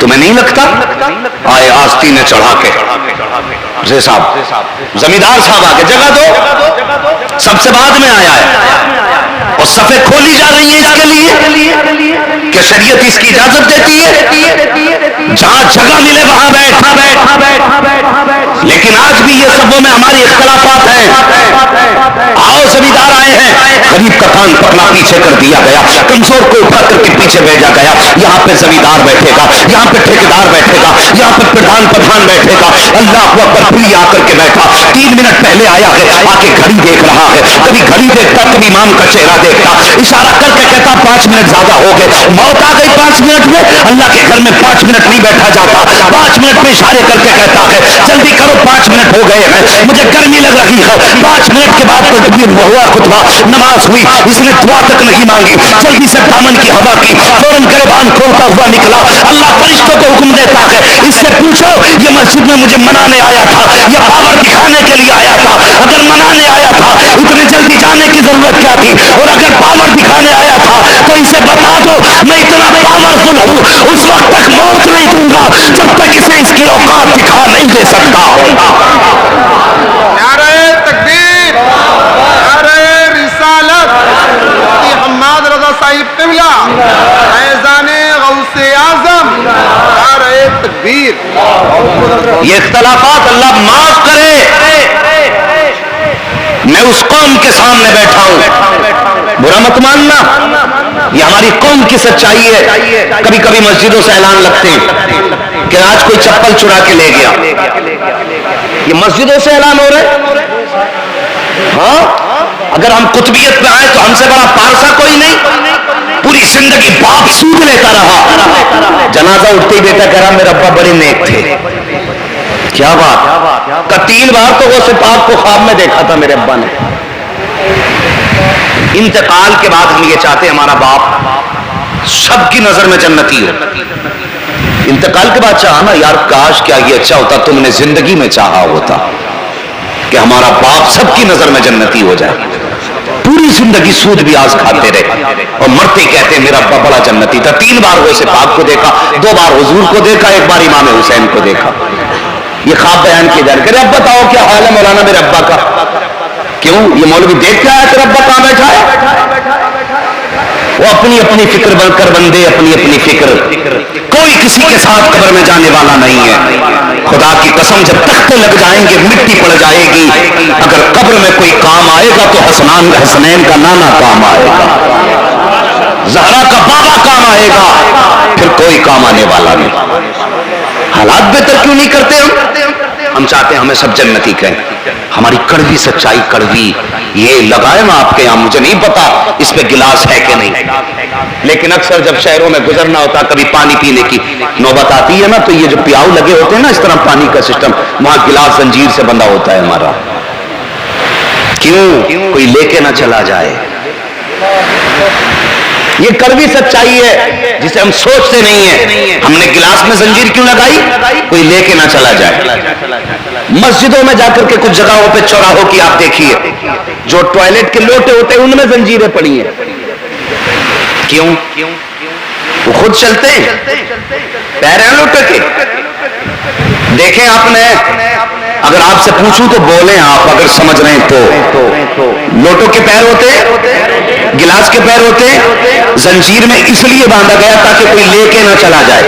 تمہیں نہیں لگتا؟ آئے آستینیں چڑھا کے صاحب زمیندار صاحب آ کے جگہ دو، سب سے بعد میں آیا ہے اور صفیں کھولی جا رہی ہیں اس کے لیے کہ شریعت اس کی اجازت دیتی ہے جہاں جگہ ملے وہاں بیٹھ، لیکن آج بھی یہ سبوں میں ہماری اختلافات ہیں۔ آؤ زمیندار آئے ہیں، غریب کا کان پکڑا پیچھے کر دیا گیا، کمزور کو اٹھا کر کے پیچھے بھیجا گیا، یہاں پہ زمیندار بیٹھے گا، یہاں پہ ٹھیکیدار بیٹھے گا، یہاں پہ پردھان بیٹھے گا۔ اللہ اکبر، پھر آ کر کے بیٹھا، 3 منٹ پہلے آیا ہے، آ کے گھڑی دیکھ رہا ہے، کبھی گھڑی دیکھتا کبھی امام کا چہرہ دیکھتا، اشارہ کر کے کہتا 5 منٹ زیادہ ہو گئے، موت آ گئی 5 منٹ میں۔ اللہ کے گھر میں 5 منٹ نہیں بیٹھا جاتا، 5 منٹ میں اشارے کر کے کہتا ہے جلدی کرو 5 منٹ ہو گئے ہیں، مجھے گرمی لگ رہی ہے۔ 5 منٹ کے بعد ہوا خطبہ، نماز ہوئی، اس نے دعا تک نہیں مانگی، جلدی سے دامن کی ہوا کی، فوراً گریبان کھولتا ہوا نکلا۔ اللہ فرشتوں کو حکم دیتا ہے اس سے پوچھو یہ مسجد میں مجھے منانے آیا تھا یا پاور دکھانے کے لیے آیا تھا؟ اگر منانے آیا تھا اتنی جلدی جانے کی ضرورت کیا تھی، اور اگر پاور دکھانے آیا تھا تو اسے بتا دو میں اتنا پاورفل ہوں اس وقت تک موت نہیں دوں گا جب تک اسے اس کی اوقات دکھا نہیں دے سکتا۔ نعرہ تکبیر، نعرہ رسالت، مفتی حماد رضا صاحب قبلہ، فیضان غوث اعظم، نعرہ تکبیر۔ یہ اختلافات اللہ معاف کرے، میں اس قوم کے سامنے بیٹھا ہوں، برا مت ماننا، یہ ہماری قوم کی سچائی ہے۔ کبھی کبھی مسجدوں سے اعلان لگتے ہیں کہ آج کوئی چپل چرا کے لے گیا، یہ مسجدوں سے اعلان ہو رہے ہیں۔ ہاں، اگر ہم قطبیت پہ آئے تو ہم سے بڑا پارسا کوئی نہیں۔ پوری زندگی باپ سود لیتا رہا، جنازہ اٹھتے ہی بیٹا کہہ رہا میرے ابا بڑے نیک تھے۔ کیا بات کا 3 بار تو غوث پاک کو خواب میں دیکھا تھا میرے ابا نے۔ انتقال کے بعد ہم یہ چاہتے ہیں ہمارا باپ سب کی نظر میں جنتی ہو۔ انتقال کے بعد چاہا نا یار کاش کیا یہ اچھا ہوتا تم نے زندگی میں چاہا ہوتا کہ ہمارا باپ سب کی نظر میں جنتی ہو جائے۔ پوری زندگی سود بیاز کھاتے رہے اور مرتے کہتے ہیں میرا ابا بڑا جنتی تھا۔ 3 بار غوث پاک کو دیکھا، 2 بار حضور کو دیکھا، 1 بار امام حسین کو دیکھا۔ یہ خواب بیان کیے جا رہے، اب بتاؤ کیا حال ہے مولانا میرے ابا کا؟ کیوں یہ مولوی دیکھ کے آیا تیرا ابا کہاں بیٹھا ہے؟ وہ اپنی اپنی فکر بن کر بندے، اپنی اپنی فکر، کوئی کسی کے ساتھ قبر میں جانے والا نہیں ہے۔ خدا کی قسم جب تختے لگ جائیں گے مٹی پڑ جائے گی، اگر قبر میں کوئی کام آئے گا تو حسنین کا نانا کام آئے گا، زہرا کا بابا کام آئے گا، پھر کوئی کام آنے والا نہیں۔ حالات بہتر کیوں نہیں کرتے ہم چاہتے ہیں ہمیں سب جنتی کہیں۔ ہماری کڑوی سچائی، کڑوی یہ لگائے نا آپ کے یہاں، مجھے نہیں پتا اس پہ گلاس ہے کہ نہیں، لیکن اکثر جب شہروں میں گزرنا ہوتا کبھی پانی پینے کی نوبت آتی ہے نا تو یہ جو پیاؤ لگے ہوتے ہیں نا اس طرح پانی کا سسٹم، وہاں گلاس زنجیر سے بندھا ہوتا ہے ہمارا، کیوں کوئی لے کے نہ چلا جائے۔ یہ کڑوی سچائی ہے جسے ہم سوچتے نہیں ہیں۔ ہم نے گلاس میں زنجیر کیوں لگائی؟ کوئی لے کے نہ چلا جائے۔ مسجدوں میں جا کر کے کچھ جگہوں پہ چوراہوں کی آپ دیکھیے جو ٹوائلٹ کے لوٹے ہوتے ہیں ان میں زنجیریں پڑی ہیں، کیوں؟ وہ خود چلتے ہیں، پیر ہیں لوٹے کے؟ دیکھیں آپ نے، اگر آپ سے پوچھوں تو بولیں آپ اگر سمجھ رہے ہیں تو لوٹوں کے پیر ہوتے، گلاس کے پیر ہوتے، زنجیر میں اس لیے باندھا گیا تاکہ کوئی لے کے نہ چلا جائے،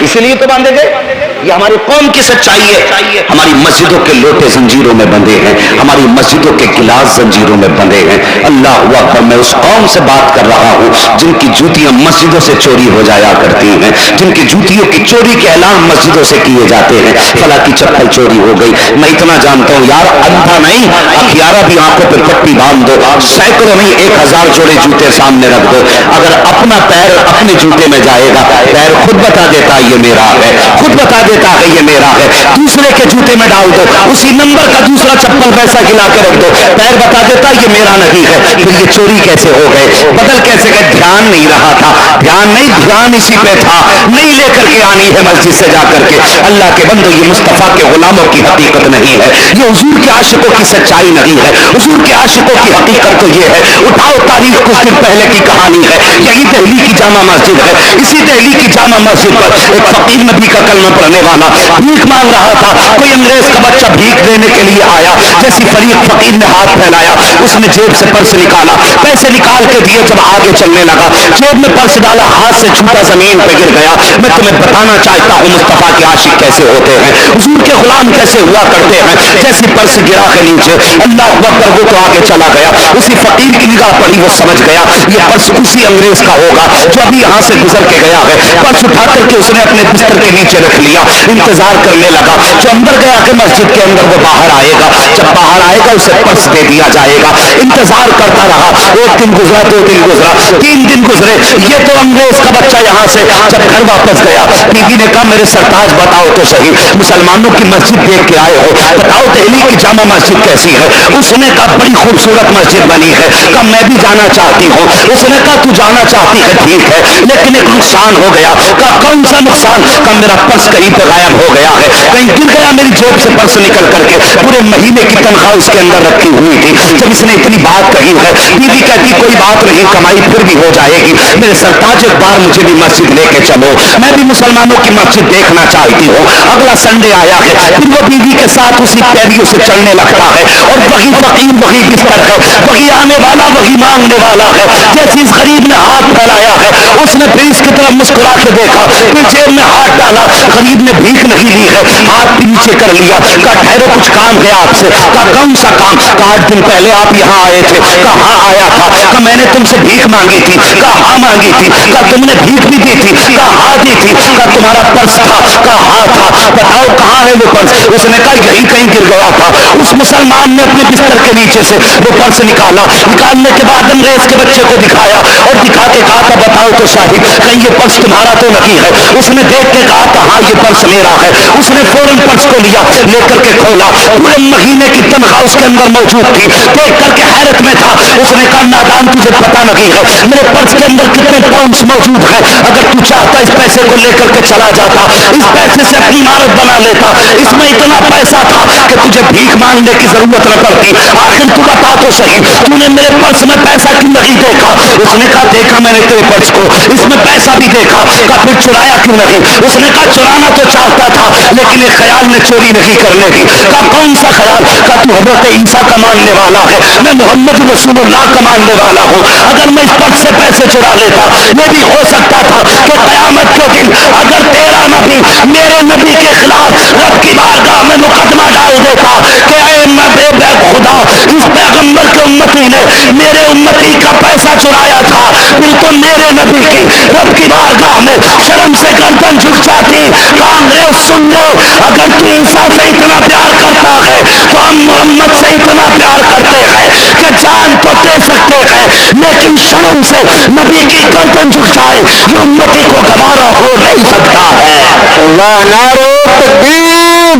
اسی لیے تو باندھے گئے۔ یہ ہماری قوم کی سچائی ہے۔ ہماری مسجدوں کے لوٹے زنجیروں میں بندھے ہیں، ہماری مسجدوں کے گلاس زنجیروں میں بندھے ہیں۔ اللہ اکبر، میں اس قوم سے بات کر رہا ہوں جن کی جوتیاں مسجدوں سے چوری ہو جایا کرتی ہیں، جن کی جوتیوں کی چوری کے اعلان مسجدوں سے کیے جاتے ہیں۔ فلاں کی چپل چوری ہو گئی، میں اتنا جانتا ہوں یار اندھا نہیں، اخیارہ بھی آنکھوں پہ پٹی باندھ دو، سینکڑوں نہیں 1000 جوڑے جوتے سامنے رکھ دو، اگر اپنا پیر اپنے جوتے میں جائے گا، پیر خود بتا دیتا یہ میرا ہے، خود بتا دیتا ہے یہ میرا ہے، دوسرے کے جوتے میں ڈال دو، اسی نمبر کا دوسرا چپل پیسہ گلا کے رکھ دو، پیر بتا دیتا یہ میرا نہیں ہے۔ پھر یہ چوری کیسے ہو گئے، بدل کیسے گئے؟ دھیان نہیں رہا تھا، دھیان نہیں، دھیان اسی پہ تھا، نہیں لے کر کے آنی ہے مسجد سے جا کر کے۔ اللہ کے بندو یہ مصطفیٰ کے غلاموں کی حقیقت نہیں ہے، یہ حضور کے عاشقوں کی سچائی نہیں ہے، حضور کے عاشقوں کی حقیقت تو یہ ہے۔ اٹھاؤ تاریخ کچھ دن پہلے کی کہانی ہے، یہی دہلی کی جامع مسجد ہے، اسی دہلی کی جامع مسجد پر ایک فقیر نبی کا کلمہ پڑھنے والا بھیک مانگ رہا تھا، کوئی انگریز کا بچہ بھیک دینے کے لیے آیا، جیسی فریق فقیر نے ہاتھ پھیلایا، اس نے جیب سے پرس نکالا، پیسے نکال کے دیے، جب آگے چلنے لگا جیب میں پرس ڈالا، ہاتھ سے چھوٹا زمین پہ گر گیا۔ میں تمہیں بتانا چاہتا ہوں مصطفیٰ کے عاشق کیسے ہوتے ہیں، حضور کے غلام کیسے ہوا کرتے ہیں۔ جیسی پرس گرا ہے نیچے، اللہ اکبر، وہ تو آگے چلا گیا، اسی فقیر کی نگاہ پڑی، وہ سمجھ گیا یہ پرس اسی انگریز کا ہوگا جو ابھی یہاں سے گزر کے گیا ہے۔ پرس اٹھا کر کے اس نے اپنے بستر کے نیچے رکھ لیا، انتظار کرنے لگا، جو اندر گیا کہ مسجد کے اندر وہ باہر آئے گا، جب باہر آئے گا اسے پرس دے دیا جائے گا۔ انتظار کرتا رہا، ایک دن گزرا، 2 دن گزرا، 3 دن گزرے، یہ تو انگریز کا بچہ یہاں سے جب گھر واپس گیا، بیوی نے کہا میرے سرتاج بتاؤ تو صحیح، مسلمانوں کی مسجد دیکھ کے آئے ہو، بتاؤ دہلی کی جامع مسجد کیسی ہے؟ اس نے کہا بڑی خوبصورت مسجد بنی ہے۔ کہا میں بھی جانا چاہتی ہوں۔ اس نے کہا تو جانا چاہتی ہے ٹھیک ہے، لیکن ایک نقصان ہو گیا۔ کہا کون سا نقصان؟ کہا میرا پرس کہیں پہ غائب ہو گیا ہے، کہیں گر گیا، میری جیب سے پرس نکل کر کے پورے مہینے کی تنخواہ اس کے اندر رکھی ہوئی تھی۔ جب اس نے اتنی بات کہی ہے، بیوی کہتی کوئی بات نہیں، کمائی پھر بھی ہو جائے گی، میرے سرتاج ایک بار مجھے بھی مسجد لے کے چلو، میں بھی مسلمانوں کی مسجد دیکھنا چاہتی ہوں۔ اگلا سنڈے آیا ہے، پھر وہ بیوی کے ساتھ اسی پیریوں سے چلنے لگتا ہے، اور وہی فقیر وہی بستر ہے، وہی آنے والا وہی مانگنے والا ہے۔ جیسے اس غریب نے ہاتھ پھیلایا ہے، اس نے پھر اس کی طرف مسکرا کے دیکھا، پھر جیب میں ہاتھ ڈالا، غریب نے بھیک نہیں لی ہے، ہاتھ بھی نیچے کر لیا۔ کہا ٹھہرو کچھ کام ہے آپ سے۔ کہا کون سا کام؟ کہا 8 دن پہلے آپ یہاں آئے تھے۔ کہا ہاں آیا تھا۔ کہا میں نے تم سے بھیک مانگی تھی۔ کہا ہاں مانگی تھی۔ کہا تم نے بھیک بھی دی تھی؟ کہا ہاں دی تھی۔ کہا تمہارا پرس تھا؟ کہا ہاں تھا۔ بتاؤ کہاں ہے وہ پرس؟ اس نے کہا یہی کہیں گر گیا تھا۔ اس مسلمان نے اپنے بستر کے نیچے سے وہ پرس نکالا، نکالنے کے بعد انگریز کے بچے کو دکھایا اور دکھا کے کہا تھا بتاؤ تو صاحب کہیں یہ پرس تمہارا تو نہیں ہے؟ اس نے دیکھ کے کہا تھا ہاں یہ پرس میرا ہے۔ اس نے فوراً پرس کو لیا، لے کر کے کھولا، پورے مہینے کی تنخواہ اس کے اندر موجود تھی۔ دیکھ کر کے حیرت میں تھا، اس نے کہا نادان تجھے پتا نہیں ہے میرے پرس کے اندر کتنے پاؤنڈز موجود ہیں، اگر تو چاہتا اس پیسے کو لے کر کے چلا جاتا، اس پیسے سے اپنی عمارت بنا لیتا، اس میں اتنا پیسہ تھا کہ تجھے بھیک مانگنے کی ضرورت نہ پڑتی۔ آخر تو بتا تو صحیح تو نے میرے پرس میں پیسہ کیوں نہیں دیکھا؟ اس نے کہا دیکھا میں نے تیرے پرس کو، اس میں پیسہ بھی دیکھا۔ کہا پھر چرایا کیوں نہیں؟ اس نے کہا چرانا تو چاہتا تھا لیکن ایک خیال نے چوری نہیں کرنے دی۔ کہا کون سا خیال؟ کہا تو حضرت عیسیٰ کا ماننے والا ہے، میں محمد رسول اللہ کا ماننے والا ہوں، اگر میں اس پرس سے پیسے چرا لیتا یہ بھی ہو سکتا تھا کہ قیامت کے دن اگر تیرا نبی میرے نبی کے خلاف رب کی بارگاہ میں مقدمہ ڈال دیتا کہ اے نبی خدا اس پیغمبر کے امتی نے میرے امتی کا پیسہ چرایا تھا، پھر تو میرے نبی کی رب کی بارگاہ میں شرم سے گردن جھک جاتی۔ کانگریس سن لو، اگر تو عیسیٰ سے اتنا پیار کرتا ہے تو ہم محمد سے اتنا پیار کرتے ہیں کہ جان تو دے سکتے ہیں لیکن شرم سے نبی کی گردن جھک جائے یہ امتی کو گوارا ہو نہیں سکتا ہے۔ اللہ نعرہ تکبیر،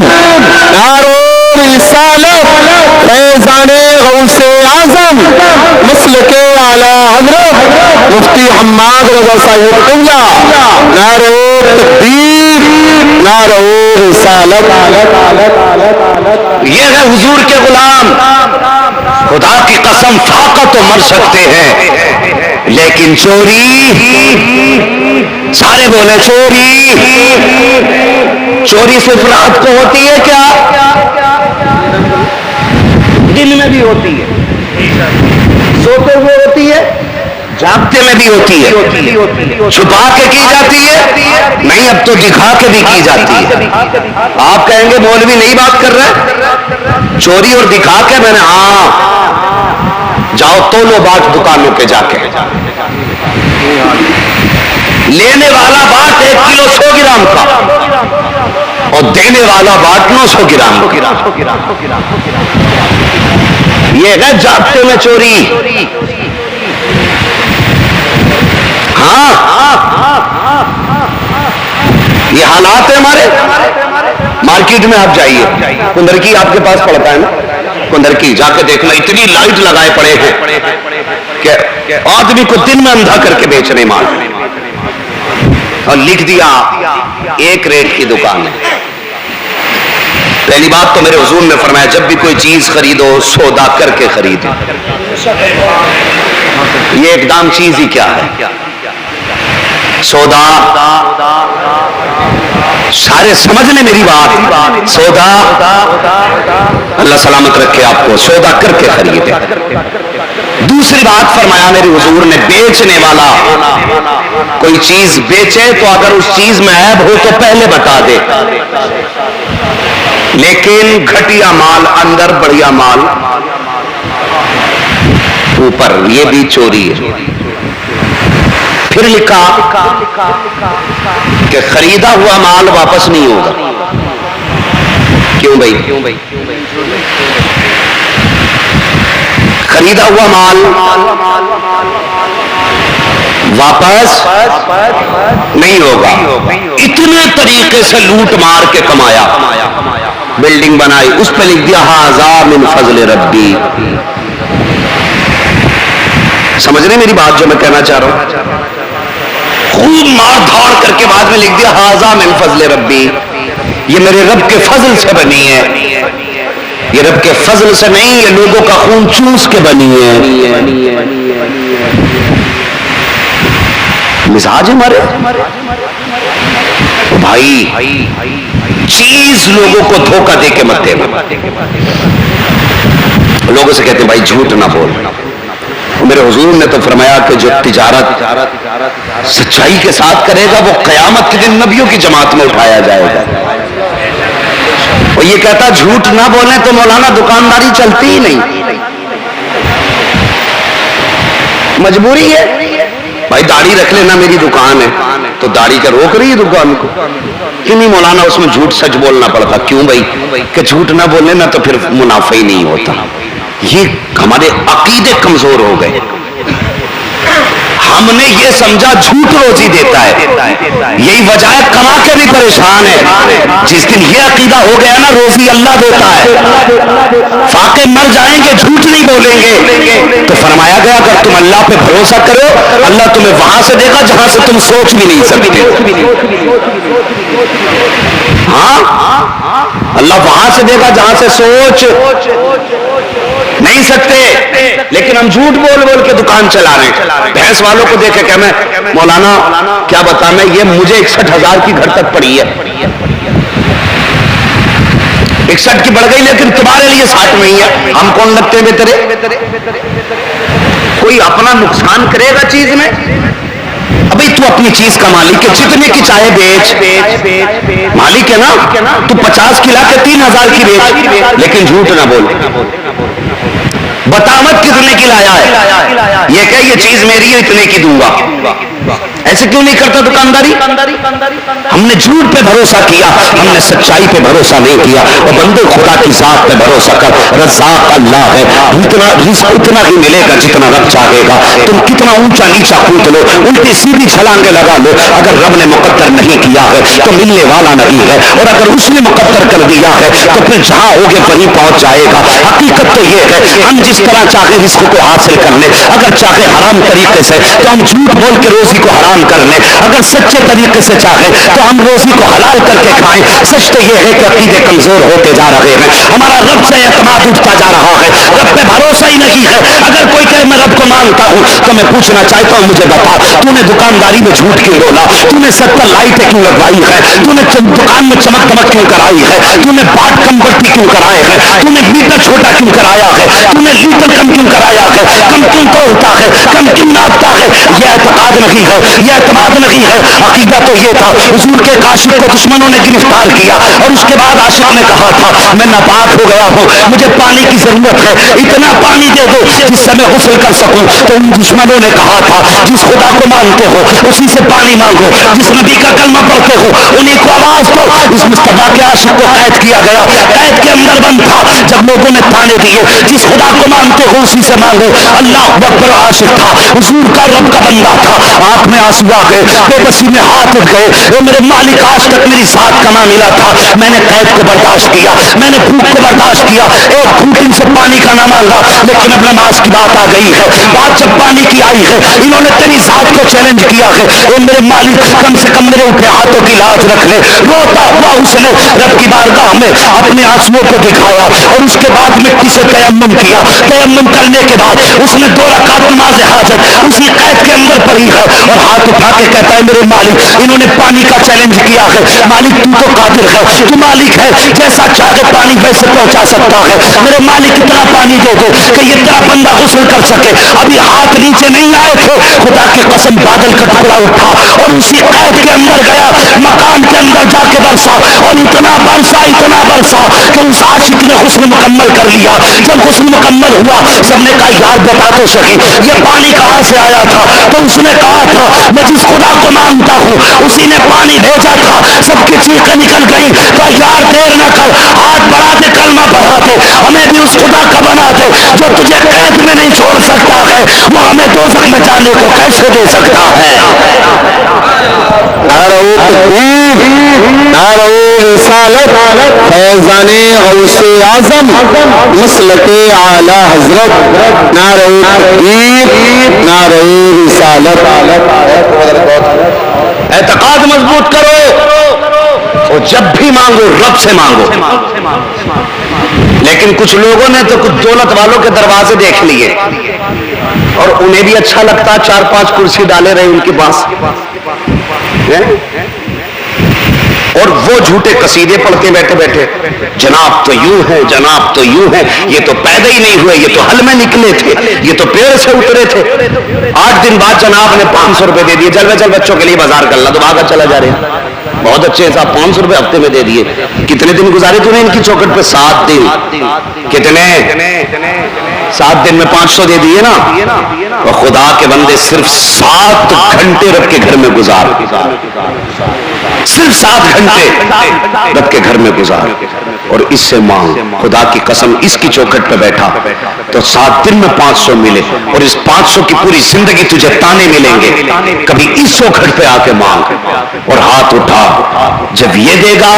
نعرہ رسالت، فیضان غوث اعظم مسلک اعلی حضرت مفتی حماد رضا صاحب قبلہ، نعرہ تکبیر، نعرہ رسالت۔ یہ ہے حضور کے غلام، خدا کی قسم فاقہ تو مر سکتے ہیں لیکن چوری، سارے بولے چوری، چوری صرف رات کو ہوتی ہے کیا؟ دن میں بھی ہوتی ہے، سوتے ہوئے ہوتی ہے، جاگتے میں بھی ہوتی ہے، چھپا کے کی جاتی ہے نہیں، اب تو دکھا کے بھی کی جاتی ہے۔ آپ کہیں گے مولوی نہیں بات کر رہے، چوری اور دکھا کے میں نے ہاں جاؤ تولو باٹ دکانوں کے جا کے، لینے والا باٹ 1 کلو 100 گرام کا اور دینے والا باٹ 900 گرام کا، یہ ہے جاگتے میں چوری۔ ہاں یہ حالات ہے ہمارے۔ مارکیٹ میں آپ جائیے، کندرکی آپ کے پاس پڑتا ہے نا، کندرکی جا کے دیکھنا اتنی لائٹ لگائے پڑے ہیں کہ آدمی کو دن میں اندھا کر کے بیچنے مال، اور لکھ دیا ایک ریٹ کی دکان ہے۔ پہلی بات تو میرے حضور نے فرمایا جب بھی کوئی چیز خریدو سودا کر کے خریدو۔ یہ ایک دام چیز ہی کیا ہے؟ سودا۔ سارے سمجھ لیں میری بات، سودا اللہ سلامت رکھے آپ کو، سودا کر کے خریدے۔ دوسری بات فرمایا میرے حضور نے، بیچنے والا کوئی چیز بیچے تو اگر اس چیز میں عیب ہو تو پہلے بتا دے، لیکن گھٹیا مال اندر بڑھیا مال اوپر، یہ بھی چوری ہے۔ پھر لکھا کہ خریدا ہوا مال واپس نہیں ہوگا۔ کیوں بھائی؟ خریدا ہوا مال واپس نہیں ہوگا۔ اتنے طریقے سے لوٹ مار کے کمایا، بلڈنگ بنائی، اس پہ لکھ دیا ھذا من فضل ربی۔ سمجھ رہے میری بات جو میں کہنا چاہ رہا ہوں؟ خوب مار دھاڑ کر کے بعد میں لکھ دیا ھذا من فضل ربی، یہ میرے رب کے فضل سے بنی ہے، یہ رب کے فضل سے نہیں، یہ لوگوں کا خون چوس کے بنی ہے۔ مزاج ہمارے بھائی، چیز لوگوں کو دھوکہ دے کے مت دینا۔ لوگوں سے کہتے ہیں بھائی جھوٹ نہ بول، میرے حضور نے تو فرمایا کہ جو تجارت سچائی کے ساتھ کرے گا وہ قیامت کے دن نبیوں کی جماعت میں اٹھایا جائے گا۔ اور یہ کہتا جھوٹ نہ بولیں تو مولانا دکانداری چلتی ہی نہیں، مجبوری ہے۔ بھائی داڑھی رکھ لینا، میری دکان ہے تو داڑھی کا روک رہی ہے دکان کو، کیوں نہیں مولانا اس میں جھوٹ سچ بولنا پڑتا؟ کیوں بھائی؟ کہ جھوٹ نہ بولنے نا تو پھر منافع ہی نہیں ہوتا۔ یہ ہمارے عقیدے کمزور ہو گئے، ہم نے یہ سمجھا جھوٹ روزی دیتا ہے، یہی وجہ ہے کما کے بھی پریشان ہے۔ جس دن یہ عقیدہ ہو گیا نا روزی اللہ دیتا ہے، فاقے مر جائیں گے جھوٹ نہیں بولیں گے، تو فرمایا گیا اگر تم اللہ پہ بھروسہ کرو اللہ تمہیں وہاں سے دے گا جہاں سے تم سوچ بھی نہیں سکتے۔ ہاں اللہ وہاں سے دے گا جہاں سے سوچ نہیں سکتے، لیکن ہم جھوٹ بول بول کے دکان چلا رہے ہیں۔ بھینس والوں کو دیکھے کہ میں مولانا کیا بتا میں، یہ مجھے 61,000 کی گھر تک پڑی ہے، 61 کی بڑھ گئی لیکن تمہارے لیے 60 نہیں ہے، ہم کون لگتے ہیں بہترے؟ کوئی اپنا نقصان کرے گا چیز میں؟ ابھی تو اپنی چیز کا مالک ہے، جتنے کی چاہے بیچ، مالک ہے نا، تو 50 کی لا کے 3,000 کی بیچ، لیکن جھوٹ نہ بول۔ بتاوت کتنے کی لایا ہے، یہ کہ یہ چیز میری ہے اتنے کی دوں گا، ایسے کیوں نہیں کرتا دکانداری؟ ہم نے جھوٹ پہ بھروسہ کیا، ہم نے سچائی پہ بھروسہ نہیں کیا۔ اور بندے خدا کی ذات پہ بھروسہ کر، رزاق اللہ ہے، اتنا ہی ملے گا جتنا رب چاہے گا۔ تم کتنا اونچا نیچا کود لو، الٹی سیدھی چھلانگیں لگا لو، اگر رب نے مقدر نہیں کیا ہے تو ملنے والا نہیں ہے، اور اگر اس نے مقدر کر دیا ہے تو پھر جہاں ہوگے وہیں پہنچ جائے گا۔ حقیقت تو یہ ہے ہم جس طرح چاہے رزق کو حاصل کر لیں، اگر چاہے حرام طریقے سے تو ہم جھوٹ بول کے روزی کو حرام کر لیں، اگر سچے طریقے سے چاہیں تو ہم روزی کو حلال کر کے کھائیں۔ سچ تو یہ ہے کہ عقیدے کمزور ہوتے جا رہے ہیں، ہمارا رب سے اعتماد اٹھتا جا رہا ہے، رب پہ بھروسہ ہی نہیں ہے۔ اگر کوئی کہے میں رب کو مانتا ہوں تو میں پوچھنا چاہتا ہوں مجھے بتا تو نے دکانداری میں جھوٹ کیوں بولا؟ تو نے 70 لائٹیں کیوں لگوائی ہے؟ تو نے دکان میں چمک دمک کیوں کرائی ہے؟ تو نے باٹ کم بڑھتی کیوں کرائے ہیں؟ تو نے میٹر چھوٹا کیوں کرایا ہے؟ تو نے لیٹر کم کیوں کرایا ہے؟ کم کیوں توڑتا ہے؟ کم کیوں ناپتا ہے؟ یہ اعتقاد نہیں ہے، یہ اعتماد نہیں ہے۔ عقیدہ تو یہ تھا، حضور کے عاشق کو دشمنوں نے گرفتار کیا اور اس کے بعد عاشق نے کہا تھا میں ناپاک ہو گیا ہوں، مجھے پانی کی ضرورت ہے، اتنا پانی دے دو جس سے میں غسل کر سکوں۔ تو ان دشمنوں نے کہا تھا جس خدا کو مانتے ہو اسی سے پانی مانگو، جس نبی کا کلمہ پڑھتے ہو انہیں کو آواز دو۔ اس مصطفیٰ کے عاشق کو قید کیا گیا، قید کے اندر بند تھا۔ جب لوگوں نے تانے دیے جس خدا کو مانتے ہو اسی سے مانگو، اللہ اکبر عاشق تھا، حضور کا رب کا بندہ تھا، آنکھ میں آنسو آ گئے, بے بسی میں ہاتھ اٹھ گئے. وہ میرے مالک آج تک میری ذات کا نہ ملا تھا, میں نے قید کو برداشت کیا, میں نے بھوک کو برداشت کیا, ایک گھونٹ ان سے پانی کا نہ مانگا, لیکن اب نماز کی بات آ گئی ہے, بات جب پانی کی آئی ہے, انہوں نے تیری ذات کو چیلنج کیا ہے. اے میرے مالک کم سے کم میرے اٹھے ہاتھوں کی لاج رکھ لے. روتا ہوا اس نے رب کی بارگاہ میں اپنے آنسوؤں کو دکھایا اور اس کے بعد مٹی سے تیمم کیا. تیمم کرنے کے بعد اس نے 2 رکعت نماز حاجت اسی قید کے اندر پڑھی ہے اور ہاتھ اٹھا کے کہتا ہے میرے مالک انہوں نے پانی کا چیلنج کیا ہے, مالک تو قادر ہے, تو مالک ہے, جیسا چاہے پانی ویسے پہنچا سکتا ہے. میرے مالک اتنا پانی دے دو کہ یہ تیرا بندہ غسل کر سکے. ابھی ہاتھ نیچے نہیں آئے تھے, خدا کی قسم بادل کا ٹکڑا اٹھا اور اسی قید کے اندر گیا, مکان کے اندر جا کے برسا اور اتنا برسا کہ اس عاشق نے غسل مکمل کر لیا. جب غسل مکمل ہوا سب نے کہا یار بتا تو صحیح یہ پانی کہاں سے آیا تھا؟ تو اس نے کہا تھا میں جس خدا کو مانتا ہوں اسی نے پانی بھیجا تھا. سب کی چیخیں نکل گئی. تو یار دیر نہ کر, ہاتھ بڑھا دے, کلمہ پڑھا دے, ہمیں بھی اس خدا کا بنا دے جو تجھے قید میں نہیں چھوڑ سکتا ہے, وہ ہمیں دوزخ میں جانے کو کیسے دے سکتا ہے؟ نعرہ رسالت فیضان غوث اعظم مسلک اعلی حضرت, نعرہ تکبیر, نعرہ رسالت. اعتقاد مضبوط کرو اور جب بھی مانگو رب سے مانگو. لیکن کچھ لوگوں نے تو کچھ دولت والوں کے دروازے دیکھ لیے اور انہیں بھی اچھا لگتا 4-5 کرسی ڈالے رہے ان کے پاس, اور وہ جھوٹے قصیدے پڑھتے بیٹھے بیٹھے جناب تو یوں ہے, جناب تو یوں ہے, یہ تو پیدا ہی نہیں ہوئے, یہ تو حل میں نکلے تھے, یہ تو پیڑ سے اترے تھے. 8 دن بعد جناب نے 500 روپے دے دیے, چل بچوں کے لیے بازار کر لا, تو بھاگا چلا جا رہے ہیں. بہت اچھے صاحب 500 روپے ہفتے میں دے دیے. کتنے دن گزارے تو نے ان کی چوکٹ پہ؟ 7 دن. کتنے؟ 7 دن میں 500 دے دیے نا. اور خدا کے بندے صرف 7 گھنٹے رب کے گھر میں گزار, صرف 7 گھنٹے رب کے گھر میں گزار اور اس سے مانگ. خدا کی قسم اس کی چوکھٹ پہ بیٹھا تو 7 دن میں 500 ملے اور اس 500 کی پوری زندگی تجھے تانے ملیں گے. کبھی اس چوکھٹ پہ آ کے مانگ اور ہاتھ اٹھا. جب یہ دے گا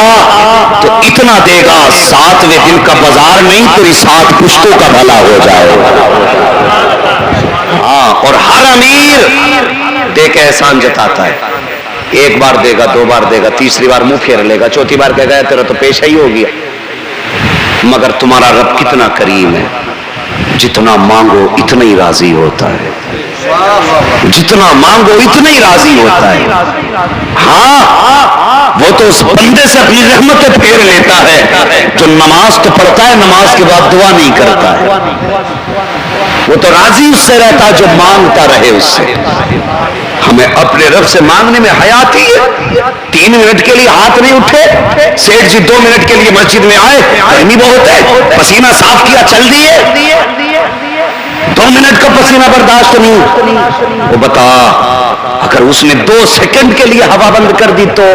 تو اتنا دے گا 7ویں دن کا بازار نہیں تیری 7 پشتوں کا بھلا ہو جائے. ہاں, اور ہر امیر دے کے احسان جتاتا ہے. 1 بار دے گا, 2 بار دے گا, تیسری بار منہ پھیر لے گا, چوتھی بار کہے گا تیرا تو پیشہ ہی ہو گیا. مگر تمہارا رب کتنا کریم ہے, جتنا مانگو اتنا ہی راضی ہوتا ہے, جتنا مانگو اتنا ہی راضی ہوتا ہے. ہاں, وہ تو اس بندے سے اپنی رحمتیں پھیر لیتا ہے جو نماز تو پڑھتا ہے, نماز کے بعد دعا نہیں کرتا ہے. وہ تو راضی اس سے رہتا جو مانگتا رہے اس سے. ہمیں اپنے رب سے مانگنے میں حیات ہی ہے. 3 منٹ کے لیے ہاتھ نہیں اٹھے, سیٹھ جی 2 منٹ کے لیے مسجد میں آئے, گرمی بہت ہے, پسینہ صاف کیا, چل دیے, 2 منٹ کا پسینہ برداشت نہیں. وہ بتا اگر اس نے 2 سیکنڈ کے لیے ہوا بند کر دی تو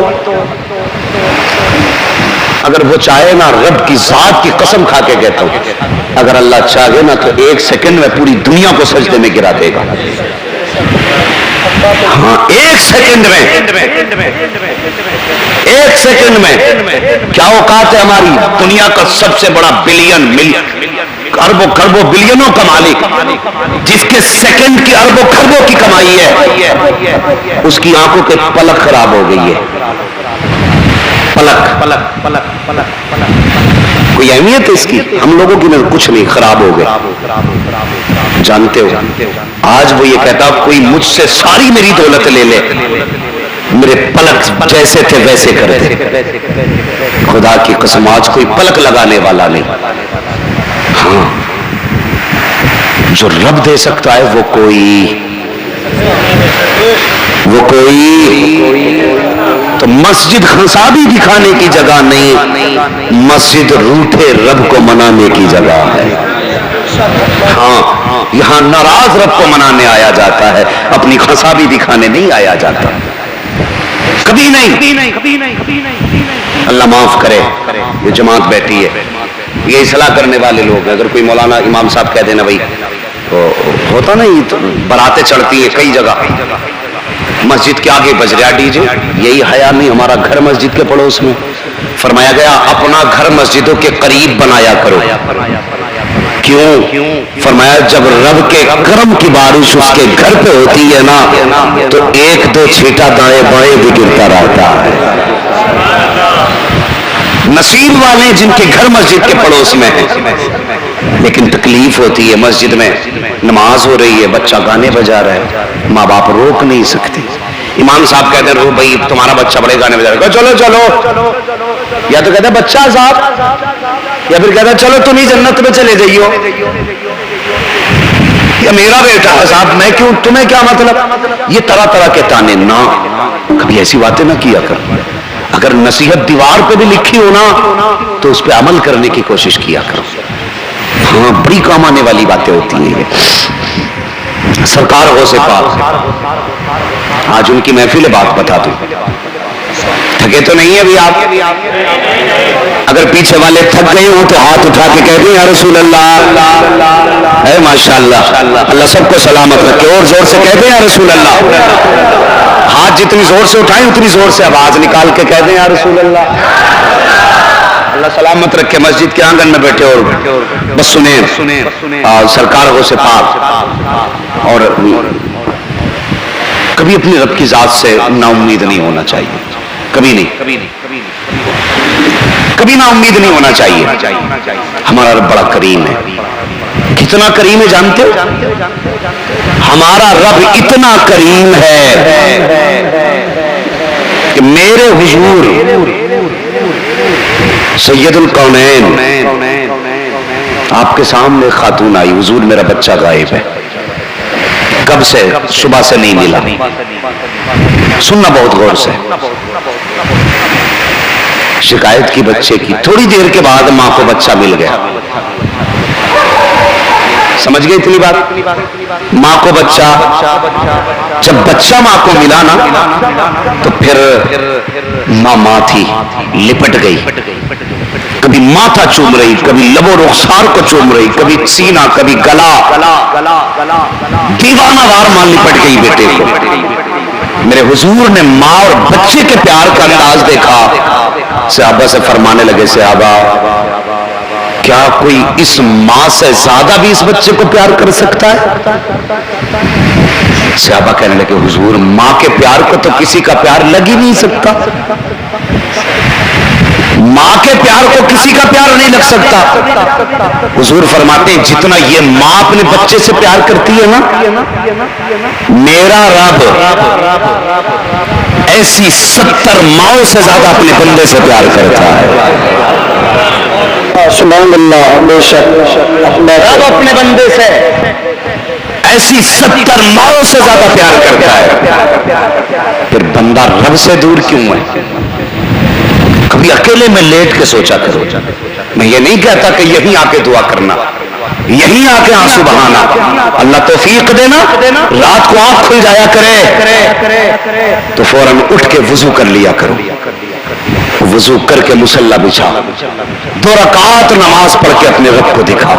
اگر وہ چاہے نا, رب کی ذات کی قسم کھا کے کہتا ہوں, اگر اللہ چاہے نا تو 1 سیکنڈ میں پوری دنیا کو سجدے میں گرا دے گا. ہاں, 1 سیکنڈ میں کیا اوقات ہے ہماری. دنیا کا سب سے بڑا بلین اربوں کھربوں بلینوں کا مالک جس کے سیکنڈ کی اربوں کھربوں کی کمائی ہے, اس کی آنکھوں کے پلک خراب ہو گئی ہے. پلک کوئی اہمیت ہے اس کی؟ ہم لوگوں کی نظر کچھ نہیں, خراب ہو گئے. جانتے ہو آج وہ یہ کہتا کوئی مجھ سے ساری میری دولت لے لے, میرے پلک جیسے تھے ویسے کر دے. خدا کی قسم آج کوئی پلک لگانے والا نہیں. ہاں, جو رب دے سکتا ہے وہ کوئی تو مسجد خنسابی دکھانے کی جگہ نہیں, مسجد روٹھے رب کو منانے کی جگہ ہے. ہاں, یہاں ناراض رب کو منانے آیا جاتا ہے, اپنی خنسابی دکھانے نہیں آیا جاتا, کبھی نہیں. اللہ معاف کرے. یہ جماعت بیٹھی ہے, یہ اصلاح کرنے والے لوگ ہیں. اگر کوئی مولانا امام صاحب کہہ دینا بھائی تو ہوتا نہیں, تو براتیں چڑھتی ہیں کئی جگہ, مسجد کے آگے بج رہا ڈی جے، یہی حیا نہیں ہمارا گھر مسجد کے پڑوس میں؟ فرمایا گیا اپنا گھر مسجدوں کے قریب بنایا کرو۔ کیوں؟ فرمایا جب رب کے کرم کی بارش اس کے گھر پہ ہوتی ہے نا تو ایک دو چھیٹا دائیں بائیں بھی گرتا رہتا ہے۔ نصیب والے جن کے گھر مسجد کے پڑوس میں ہیں، لیکن تکلیف ہوتی ہے مسجد میں نماز ہو رہی ہے، بچہ گانے بجا رہا ہے، ماں باپ روک نہیں سکتے۔ امام صاحب کہتے ہیں رو بھائی تمہارا بچہ بڑے گانے بجا رہا ہے، چلو چلو، یا تو کہتے ہیں بچہ صاحب، یا پھر کہتا ہے چلو تم ہی جنت میں چلے جائیو، یا میرا بیٹا ہے صاحب میں کیوں، تمہیں کیا مطلب؟ یہ طرح طرح کے تانے نہ، کبھی ایسی باتیں نہ کیا کر۔ اگر نصیحت دیوار پہ بھی لکھی ہو نا تو اس پہ عمل کرنے کی کوشش کیا کرو۔ ہاں بڑی کام آنے والی باتیں ہوتی ہیں یہ۔ سرکار غوث پاک، آج ان کی محفل بات بتا دوں، تھکے تو نہیں ابھی آپ؟ اگر پیچھے والے تھک گئے ہوں تو ہاتھ اٹھا کے کہہ دیں یا رسول اللہ، اے ماشاءاللہ، اللہ سب کو سلامت رکھے، اور زور سے کہہ دیں یا رسول اللہ۔ ہاتھ جتنی زور سے اٹھائیں اتنی زور سے آواز نکال کے کہہ دیں یا رسول اللہ۔ اللہ سلامت رکھے، مسجد کے آنگن میں بیٹھے اور بس سنیں سرکار غوث پاک۔ اور کبھی اپنی رب کی ذات سے نا امید نہیں ہونا چاہیے، کبھی نہیں، کبھی نا امید نہیں ہونا چاہیے۔ ہمارا رب بڑا کریم ہے، کتنا کریم ہے جانتے ہو؟ ہمارا رب اتنا کریم ہے کہ میرے حضور سید الکونین آپ کے سامنے خاتون آئی، حضور میرا بچہ غائب ہے، کب سے؟ صبح سے نہیں ملا۔ سننا بہت غور سے، شکایت کی بچے کی، تھوڑی دیر کے بعد ماں کو بچہ مل گیا۔ سمجھ گئے اتنی بات؟ ماں کو بچہ، جب بچہ ماں کو ملا نا تو پھر ماں تھی، لپٹ گئی، کبھی ماتھا چوم رہی، کبھی لب و رخسار کو چوم رہی، کبھی سینہ، کبھی گلا، دیوانہ وار ماں لپٹ گئی بیٹے کو۔ میرے حضور نے ماں اور بچے کے پیار کا انداز دیکھا، صحابہ سے فرمانے لگے صحابہ کیا کوئی اس ماں سے زیادہ بھی اس بچے کو پیار کر سکتا ہے؟ صحابہ کہنے لگے حضور ماں کے پیار کو تو کسی کا پیار لگ ہی نہیں سکتا، ماں کے پیار کو کسی کا پیار نہیں لگ سکتا۔ حضور فرماتے ہیں جتنا یہ ماں اپنے بچے سے پیار کرتی ہے نا، میرا رب ایسی 70 ماؤں سے زیادہ اپنے بندے سے پیار کرتا ہے۔ سبحان اللہ، بے شک رب اپنے بندے سے ایسی 70 ماؤں سے زیادہ پیار کرتا ہے، پھر بندہ رب سے دور کیوں ہے؟ کبھی اکیلے میں لیٹ کے سوچا کرو، میں یہ نہیں کہتا کہ یہیں آ کے دعا کرنا، یہیں آ کے آنسو بہانا، اللہ توفیق دینا، رات کو آنکھ کھل جایا کرے تو فوراً اٹھ کے وضو کر لیا کرو، وضو کر کے مصلی بچھا، 2 رکعات نماز پڑھ کے اپنے رب کو دکھا،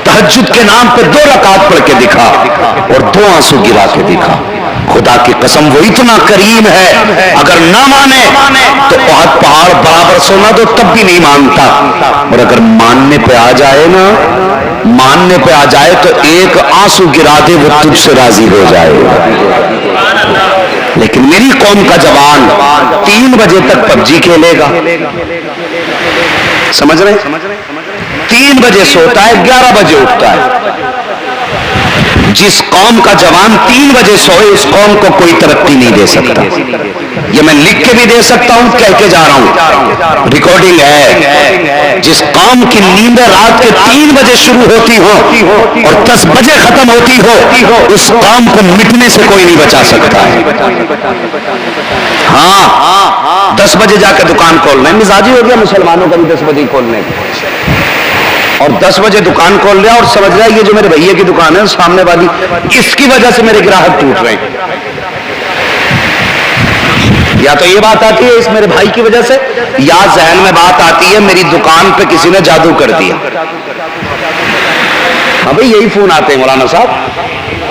تہجد کے نام پہ 2 رکعات پڑھ کے دکھا اور 2 آنسو گرا کے دکھا۔ خدا کی قسم وہ اتنا کریم ہے، اگر نہ مانے تو بہت پہاڑ برابر سونا دو تب بھی نہیں مانتا، اور اگر ماننے پہ آ جائے نا، ماننے پہ آ جائے تو ایک آنسو گرا دے وہ تجھ سے راضی ہو جائے۔ لیکن میری قوم کا جوان 3 بجے تک پب جی کھیلے گا، سمجھ رہے ہیں؟ 3 بجے سوتا ہے، 11 بجے اٹھتا ہے۔ جس قوم کا جوان 3 بجے سوئے اس قوم کو کوئی ترقی نہیں دے سکتا۔ یہ میں لکھ کے بھی دے سکتا ہوں، کہہ کے جا رہا ہوں، ریکارڈنگ ہے۔ جس قوم کی نیندیں رات کے 3 بجے شروع ہوتی ہو اور 10 بجے ختم ہوتی ہو، اس قوم کو مٹنے سے کوئی نہیں بچا سکتا ہے۔ ہاں 10 بجے جا کے دکان کھولنا ہے، مزاجی ہو گیا مسلمانوں کا بھی 10 بجے کھولنے کا، اور 10 بجے دکان کھول لیا اور سمجھ رہا ہے یہ جو میرے بھیا کی دکان ہے سامنے والی، اس کی وجہ سے میرے گراہک ٹوٹ رہے ہیں۔ یا تو یہ بات آتی ہے اس میرے بھائی کی وجہ سے، یا ذہن میں بات آتی ہے میری دکان پہ کسی نے جادو کر دیا۔ ہاں بھائی یہی فون آتے ہیں مولانا صاحب،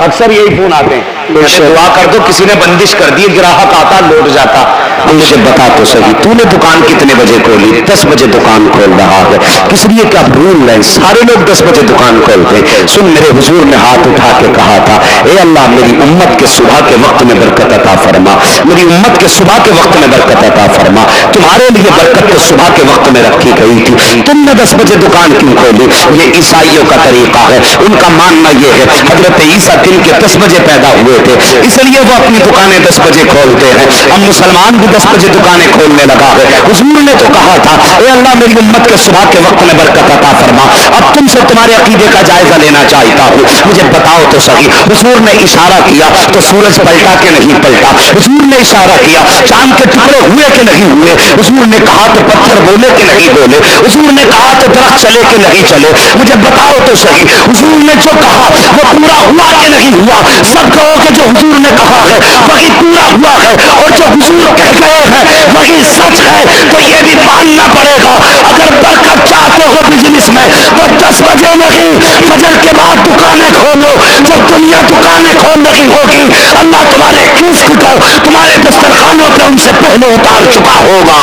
اکثر یہی فون آتے ہیں، دعا کر دو کسی نے بندش کر دی گراہک آتا لوٹ جاتا. مجھے بتا تو صحیح تو نے دکان کتنے بجے کھولی؟ 10 بجے دکان کھول رہا ہے. کس لیے کہ اب رول ہے سارے لوگ 10 بجے دکان کھولتے. سن میرے حضور نے ہاتھ اٹھا کے کہا تھا اے اللہ میری امت کے صبح کے وقت میں برکت عطا فرما, میری امت کے صبح کے وقت میں برکت عطا فرما. تمہارے لیے برکت تو صبح کے وقت میں رکھی گئی تھی, تم نے 10 بجے دکان کیوں کھولی؟ یہ عیسائیوں کا طریقہ ہے. ان کا ماننا یہ ہے حضرت عیسیٰ دن کے 10 بجے پیدا ہوئے تھے اس لیے وہ اپنی دکانیں 10 بجے کھولتے ہیں. اب مسلمان بھی 10 بجے دکانیں کھولنے لگا ہے. حضور نے تو کہا تھا اے اللہ میری امت کے صبح کے وقت میں برکت عطا فرما. اب تم سے تمہارے عقیدے کا جائزہ لینا چاہتا ہوں, مجھے بتاؤ تو صحیح. حضور نے اشارہ کیا تو سورج پلٹا کہ نہیں پلٹا؟ حضور نے اشارہ کیا چاند کے ٹکڑے ہوئے کہ نہیں ہوئے؟ حضور نے کہا تو پتھر بولے کہ نہیں بولے؟ حضور نے کہا تو درخت چلے کہ نہیں چلے؟ مجھے بتاؤ تو صحیح. حضور نے جو کہا وہ پورا ہوا کہ نہیں ہوا؟ سب کہو کہ جو حضور نے کہا ہے وہی پورا ہوا ہے, اور جو حضور کہہ گئے ہیں وہی سچ ہے. تو یہ بھی ماننا پڑے گا اگر برکت چاہتے ہو بزنس میں تو 10 بجے نہیں فجر کے بعد دکانیں کھولو. جب دنیا دکانیں کھول رہی ہوگی اللہ تمہارے رزق کو تمہارے دسترخوانوں پہ ان سے پہلے اتار چکا ہوگا.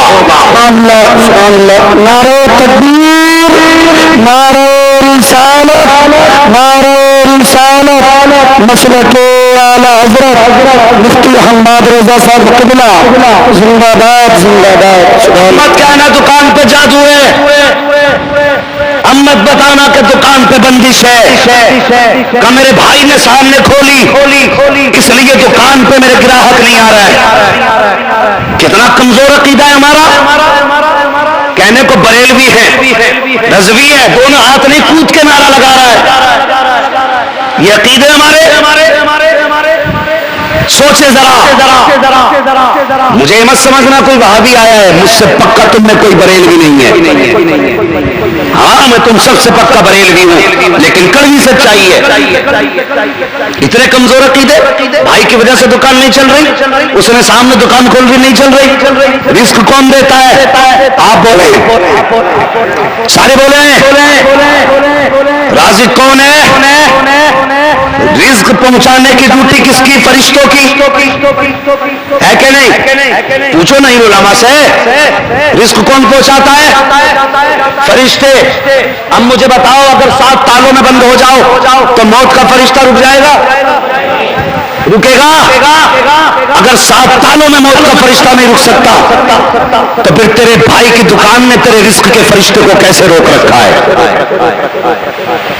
نعرہ تکبیر, نعرہ رسالت, نعرہ رسالت. مسلک اعلی حضرت مفتی حماد رضا صاحب قبلہ زندہ باد زندہ باد. مت کہنا دکان پہ جادو ہے, امت بتانا کہ دکان پہ بندش ہے کہ میرے بھائی نے سامنے کھولی اس لیے دکان پہ میرے گراہک نہیں آ رہا ہے. کتنا کمزور عقیدہ ہے ہمارا. کہنے کو بریلوی ہے رضوی ہے دونوں ہاتھ نہیں کود کے نعرہ لگا رہا ہے. یہ عقیدے ہمارے. سوچے ذرا, مجھے مت سمجھنا کوئی وہابی آیا ہے, مجھ سے پکا تم میں کوئی بریلوی نہیں ہے. ہاں میں تم سب سے پکا بریلوی ہوں لیکن کڑوی سچائی ہے. اتنے کمزور عقیدے, بھائی کی وجہ سے دکان نہیں چل رہی, اس نے سامنے دکان کھول رہی نہیں چل رہی. رزق کون دیتا ہے؟ آپ بولے, سارے بولے ہیں. رازق کون ہے؟ رزق پہنچانے کی ڈیوٹی کس کی؟ فرشتوں کی ہے کہ نہیں؟ پوچھو نہیں علماء سے. رزق کون پہنچاتا ہے؟ فرشتے. اب مجھے بتاؤ اگر 7 تالوں میں بند ہو جاؤ تو موت کا فرشتہ رک جائے گا؟ رکے گا؟ اگر 7 تالوں میں موت کا فرشتہ نہیں رک سکتا تو پھر تیرے بھائی کی دکان نے تیرے رزق کے فرشتے کو کیسے روک رکھا ہے؟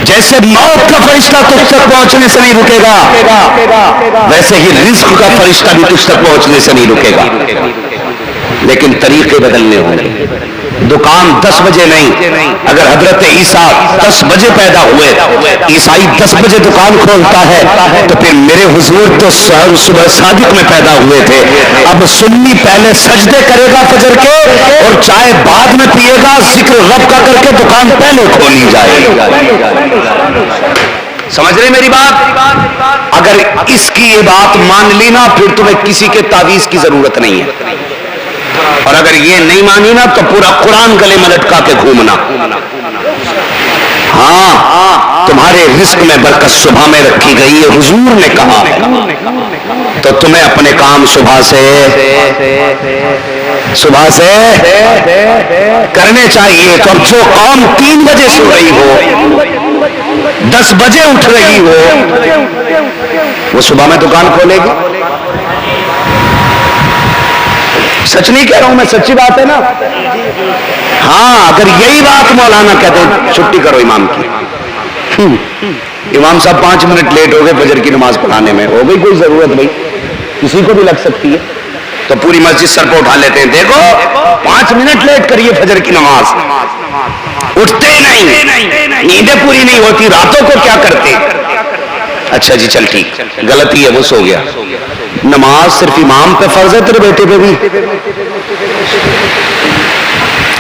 جیسے موت کا فرشتہ تجھ تک پہنچنے سے نہیں رکے گا ویسے ہی رزق کا فرشتہ بھی تجھ تک پہنچنے سے نہیں رکے گا. لیکن طریقے بدلنے ہوں گے. دکان 10 بجے نہیں, اگر حضرت عیسیٰ 10 بجے پیدا ہوئے, عیسائی 10 بجے دکان کھولتا ہے تو پھر میرے حضور تو صبح صادق میں پیدا ہوئے تھے. اب سنی پہلے سجدے کرے گا فجر کے اور چائے بعد میں پیے گا, ذکر رب کا کر کے دکان پہلے کھولی جائے. سمجھ رہے میری بات؟ اگر اس کی یہ بات مان لی نا پھر تمہیں کسی کے تعویذ کی ضرورت نہیں ہے, اور اگر یہ نہیں مانی نا تو پورا قرآن گلے میں لٹکا کے گھومنا. ہاں تمہارے رزق میں برکت صبح میں رکھی گئی ہے, حضور نے کہا, تو تمہیں اپنے کام صبح سے کرنے چاہیے. تو اب جو قوم 3 بجے سو رہی ہو 10 بجے اٹھ رہی ہو وہ صبح میں دکان کھولے گی. سچ نہیں کہہ رہا ہوں میں, سچی بات ہے نا. ہاں اگر یہی بات مولانا کہتے ہیں چھٹی کرو امام کی, امام صاحب 5 منٹ لیٹ ہو گئے فجر کی نماز پڑھانے میں, ہو گئی کوئی ضرورت بھائی, کسی کو بھی لگ سکتی ہے, تو پوری مسجد سر پہ اٹھا لیتے ہیں, دیکھو 5 منٹ لیٹ کریے فجر کی نماز, اٹھتے نہیں, نیندیں پوری نہیں ہوتی, راتوں کو کیا کرتے. اچھا جی چل ٹھیک, غلطی ہے وہ سو گیا. نماز صرف امام پہ فرض ہے, تیرے بیٹے پہ بھی,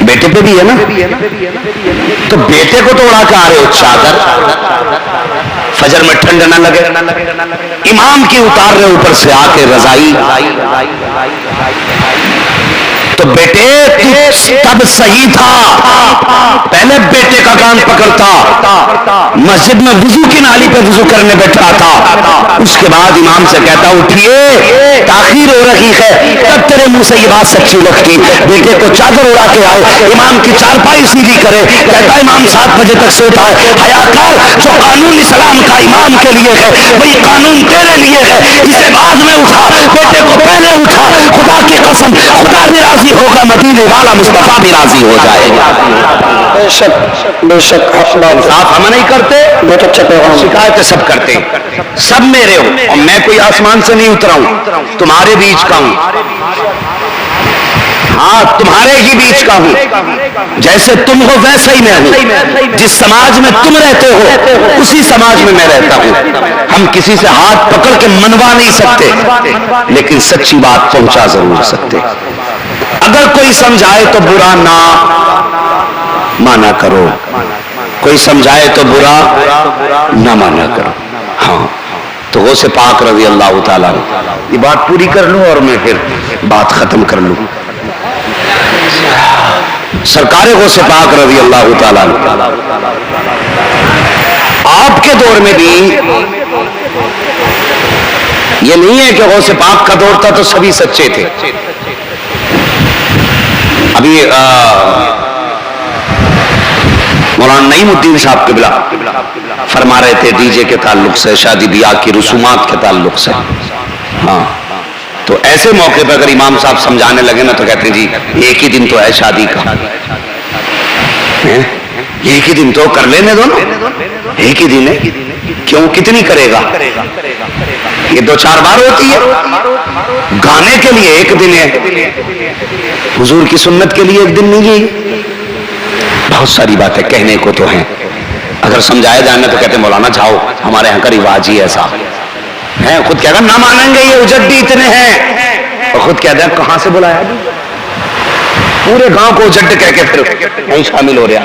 بیٹے پہ بھی ہے نا, تو بیٹے کو تو اڑا کے آ رہے ہو چادر, فجر میں ٹھنڈ نہ لگے, امام کی اتار رہے اوپر سے آ کے رضائی. تو بیٹے تب صحیح تھا، پہلے بیٹے کا کان پکڑتا، مسجد میں وضو کی نالی پہ وضو کرنے بیٹھا تھا، اس کے بعد امام سے کہتا اٹھیے تاخیر ہو رہی ہے، تب تیرے منہ سے یہ بات سچی لگتی، بیٹے کو چادر اڑا کے آئے، امام کی چارپائی سیدھی کرے، کہتا امام 7 بجے تک سوتا ہے، حیا کر، جو قانون اسلام کا امام کے لیے ہے وہی قانون تیرے لیے ہے، اسے بعد میں اٹھا، بیٹے کو پہلے اٹھا، خدا کی قسم خدا بھی راضی ہوگا، مدینے والا مصطفیٰ بھی راضی ہو جائے گا۔ بے شک بے شک، صاف ہم نہیں کرتے، بہت اچھا پیغام، شکایتیں سب کرتے ہیں، سب میرے ہو، اور میں کوئی آسمان سے نہیں اترا ہوں، تمہارے بیچ کا ہوں، ہاں تمہارے ہی بیچ کا ہوں، جیسے تم ہو ویسے ہی میں ہوں، جس سماج میں تم رہتے ہو اسی سماج میں میں رہتا ہوں، ہم کسی سے ہاتھ پکڑ کے منوا نہیں سکتے لیکن سچی بات پہنچا ضرور سکتے، اگر کوئی سمجھائے تو برا نہ مانا کرو، کوئی سمجھائے تو برا نہ مانا کرو، ہاں تو غوث پاک رضی اللہ تعالیٰ، یہ بات پوری کر لوں اور میں پھر بات ختم کر لوں، سرکار غوث پاک رضی اللہ تعالیٰ آپ کے دور میں بھی یہ نہیں ہے کہ غوث پاک کا دور تھا تو سبھی سچے تھے، ابھی مولانا نعیم الدین صاحب قبلہ فرما رہے تھے ڈی جے کے تعلق سے، شادی بیاہ کی رسومات کے تعلق سے، ہاں تو ایسے موقع پہ اگر امام صاحب سمجھانے لگے نا تو کہتے ہیں جی ایک ہی دن تو ہے شادی کا، ایک ہی دن تو کر لینے دو نا، ایک ہی دن ہے، کیوں کتنی کرے گا، یہ 2-4 بار ہوتی ہے، گانے کے لیے ایک دن ہے، حضور کی سنت کے لیے ایک دن نہیں ہے، بہت ساری باتیں کہنے کو تو ہیں، اگر سمجھایا جانا تو کہتے ہیں مولانا جاؤ ہمارے یہاں کا رواج ہی ایسا ہے، خود کہتا نہ مانیں گے یہ اجڈی اتنے ہیں، اور خود کہتا ہے کہاں سے بلایا جی، پورے گاؤں کو اجڈ کہہ کے پھر نہیں شامل ہو رہا،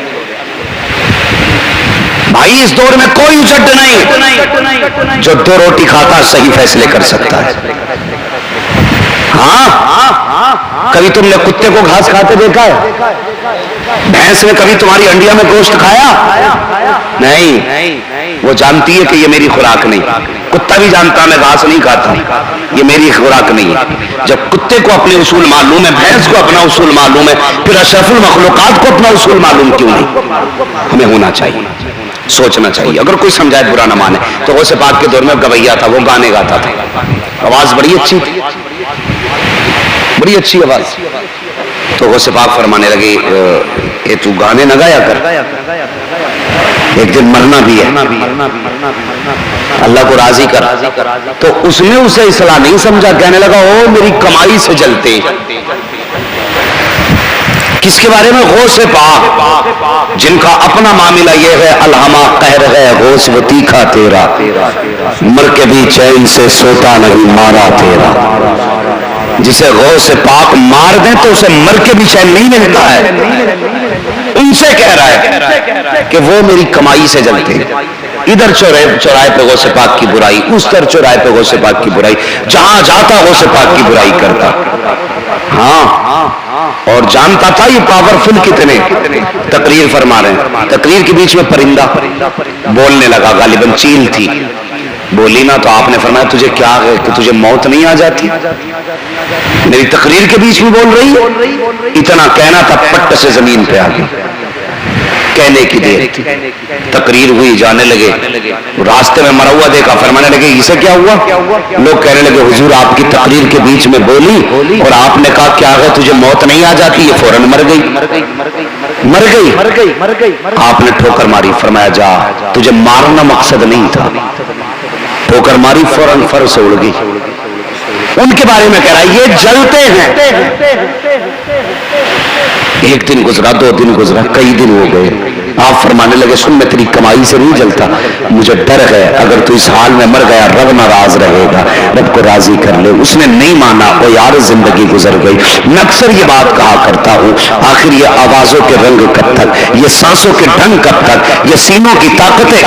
بھائی اس دور میں کوئی اجڈ نہیں، جو 2 روٹی کھاتا صحیح فیصلے کر سکتا ہے، ہاں کبھی تم نے کتے کو گھاس کھاتے دیکھا ہے، بھینس نے کبھی تمہاری انڈیا میں گوشت کھایا؟ نہیں، وہ جانتی ہے کہ یہ میری خوراک نہیں، کتا بھی جانتا میں گھاس نہیں کھاتا، یہ میری خوراک نہیں ہے، جب کتے کو اپنے اصول معلوم ہے، بھینس کو اپنا اصول معلوم ہے، پھر اشرف المخلوقات کو اپنا اصول معلوم کیوں نہیں؟ ہمیں ہونا چاہیے، سوچنا چاہیے، اگر کوئی سمجھائے برا نہ مانے، تو غوث پاک کے دور میں گویا تھا، وہ گانے گاتا تھا، آواز بڑی اچھی تھی، بڑی اچھی آواز، تو غوث پاک فرمانے لگے کہ تو گانے نہ گایا کر، ایک دن مرنا بھی ہے، اللہ کو راضی کر، تو اس نے اسے اصلاح نہیں سمجھا، کہنے لگا او میری کمائی سے جلتے، کس کے بارے میں؟ غوث پاک جن کا اپنا معاملہ یہ ہے الہما قہر ہے غوث و تیکھا تیرا، مر کے بھی چین سے سوتا نہیں مارا تیرا، جسے غوث پاک مار دیں تو اسے مر کے بھی چین نہیں ملتا ہے، ان سے کہہ رہا ہے کہ وہ میری کمائی سے جلتے ہیں، ادھر چوراہے پہ غوث پاک کی برائی، اس طرح چوراہے پہ غوث پاک کی برائی، جہاں جاتا غوث پاک کی برائی کرتا، ہاں اور جانتا تھا یہ پاورفل کتنے، تقریر فرما رہے ہیں، تقریر کے بیچ میں پرندہ بولنے لگا، غالباً چیل تھی، بولی نا تو آپ نے فرمایا تجھے کیا ہے کہ تجھے موت نہیں آ جاتی، میری تقریر کے بیچ میں بول رہی ہے، اتنا کہنا تھا پٹ سے زمین پہ آ گئی، کہنے کی دیر تھی، تقریر ہوئی، جانے لگے، راستے میں مرا ہوا دیکھا، فرمانے لگے اسے کیا ہوا؟ لوگ کہنے لگے حضور آپ کی تقریر کے بیچ میں بولی اور آپ نے کہا کیا ہے تجھے موت نہیں آ جاتی، یہ فوراً مر گئی، آپ نے ٹھوکر ماری، فرمایا جا، تجھے مارنا مقصد نہیں تھا، ٹھوکر ماری فوراً فر سے اڑ گئی، ان کے بارے میں کہہ رہا ہے یہ جلتے ہیں، ایک دن گزرا، 2 دن گزرا، کئی دن ہو گئے، آپ فرمانے لگے سن میں تیری کمائی سے نہیں جلتا, مجھے ڈر ہے اگر تو اس حال میں مر گیا رب ناراض رہے گا, رب کو راضی کر لے. اس نے نہیں مانا, وہ یار زندگی گزر گئی. میں اکثر یہ بات کہا کرتا ہوں, آخر یہ آوازوں کے رنگ کب تک, یہ سانسوں کے ڈھنگ کب تک, یہ سینوں کی طاقتیں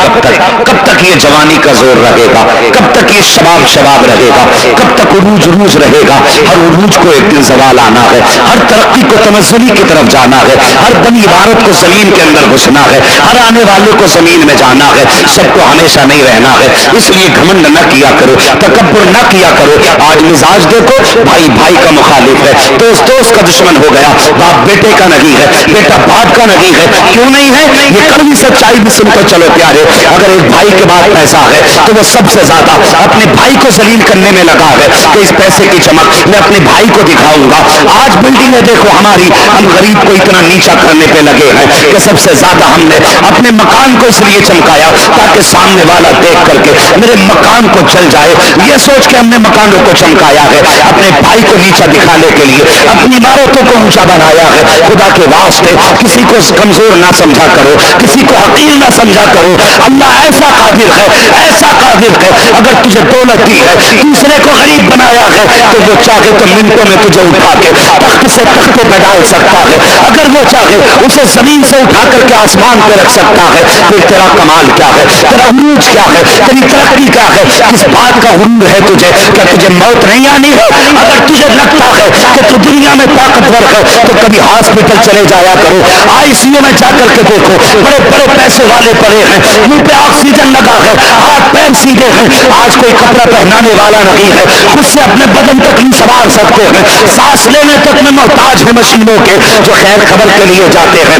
کب تک یہ جوانی کا زور رہے گا, کب تک یہ شباب رہے گا, کب تک عروج رہے گا. ہر عروج کو ایک دن زوال آنا ہے, ہر ترقی کو تنزلی کی طرف جانا ہے, ہر بنی عمارت کو زمین کے اندر گھسنا ہے, ہر آنے والے کو زمین میں جانا ہے, سب کو ہمیشہ نہیں رہنا ہے. اس لیے گھمنڈ نہ کیا کرو, تکبر نہ کیا کرو. آج مزاج دیکھو, بھائی کا مخالف ہے, دوست کا دشمن ہو گیا, باپ بیٹے کا نہیں ہے, بیٹا باپ کا نہیں ہے. کیوں نہیں ہے؟ یہ کڑوی سچائی بھی سن کر چلو پیارے, اگر ایک بھائی کے بعد پیسہ ہے تو وہ سب سے زیادہ اپنے بھائی کو ذلیل کرنے میں لگا ہے کہ اس پیسے کی چمک میں اپنے بھائی کو دکھاؤں گا. آج بلڈنگیں دیکھو ہماری, ہم غریب کو اتنا نیچا کرنے پہ لگے ہیں کہ سب سے زیادہ ہم نے اپنے مکان کو اس لیے چمکایا تاکہ سامنے والا دیکھ کر کے میرے مکان کو چل جائے. یہ سوچ کے ہم نے مکانوں کو چمکایا ہے, اپنے بھائی کو نیچا دکھانے کے لیے اپنی عمارتوں کو اونچا بنایا ہے. خدا کے واسطے کسی کو کمزور نہ سمجھا کرو, کسی کو حقیر نہ سمجھا کرو. اللہ ایسا قادر ہے, ایسا قادر ہے, اگر تجھے دولت دی ہے, دوسرے کو غریب بنایا ہے, تو وہ چاہے تو منٹوں میں تجھے اٹھا کے تخت سے تختوں پہ ڈال سکتا ہے. اگر وہ چاہے اسے زمین سے اٹھا کر کے آسمان پہ رکھ سکتا ہے. پھر تیرا کمال کیا ہے, تیرا عروج کیا ہے, تیری ترقی کیا ہے, کس بات کا غرور ہے تجھے؟ کیا تجھے موت نہیں آنی ہے؟ اگر تجھے لگتا ہے کہ تو دنیا میں طاقتور ہے تو کبھی ہاسپٹل چلے جایا کرو, آئی سی یو میں جا کر کے دیکھو, بڑے بڑے پیسے والے پڑے ہیں, منہ پہ آکسیجن لگا ہے, ہاتھ پیر سیدھے ہیں, آج کوئی کپڑا پہنانے والا نہیں ہے, خود سے اپنے بدن تک نہیں سنوار سکتے ہیں, سانس لینے تک میں محتاج ہے مشینوں کے جو خیر خبر کے لیے جاتے ہیں.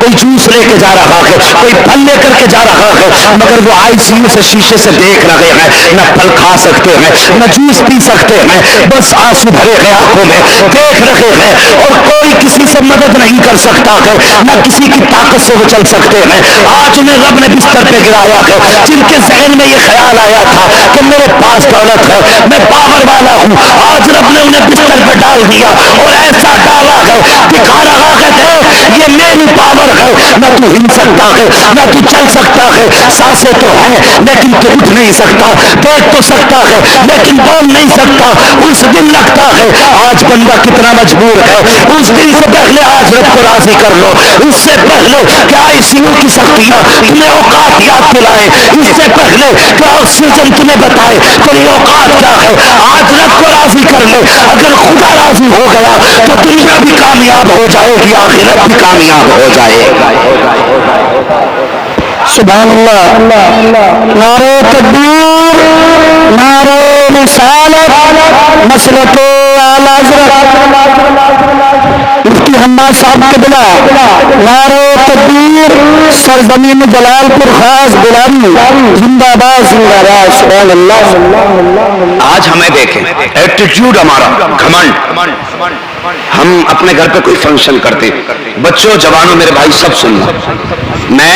کوئی جوس لے کے جا رہا ہے, کوئی پھل لے کر کے جا رہا ہے, مگر وہ آئی سی یو سے شیشے سے دیکھ رہے ہیں, نہ پھل کھا سکتے ہیں, نہ جوس پی سکتے ہیں, بس آنسو بھرے ہیں آنکھوں میں, دیکھ رہے ہیں, اور کوئی کسی سے مدد نہیں کر سکتا ہے, نہ کسی کی طاقت سے وہ چل سکتے ہیں. آج انہیں رب نے بستر پہ گرایا ہے, جن کے ذہن میں یہ خیال آیا تھا کہ میرے پاس دولت ہے, میں پاور والا ہوں, آج رب نے انہیں بستر پہ ڈال دیا اور ایسا ڈالا ہے, دکھا رہا ہے کہ یہ میری پاور ہے, نہ تو ہل سکتا ہے, نہ تو چل سکتا ہے, سانسیں تو ہیں لیکن تو اٹھ نہیں سکتا, دیکھ تو سکتا ہے لیکن بول نہیں سکتا. اس دن لگتا ہے آج بندہ کتنا مجبور ہے, اس دن سے پہلے آج رب کو راضی کر لو, اس سے پہلے کہ آئی سی یو کی سختیاں تمہیں اوقات یاد دلائے, اس سے پہلے کہ آکسیجن تمہیں بتائے تیری اوقات کیا ہے, آج رب کو راضی کر لے. اگر خدا راضی ہو گیا تو دنیا بھی کامیاب ہو جائے گی, آخرت بھی کامیاب ہو جائے گا. سبحان اللہ. نعرہ تکبیر, نعرہ رسالت, مسلک اعلی حضرت مفتی حماد صاحب کے بلا, نعرہ تکبیر, سرزمین جلال پور خاص غلامی زندہ باد, زندہ باد. سبحان اللہ. آج ہمیں دیکھیں ایٹیٹیوڈ ہمارا, گھمنڈ. ہم اپنے گھر پہ کوئی فنکشن کرتے, بچوں جوانوں میرے بھائی سب سننا, میں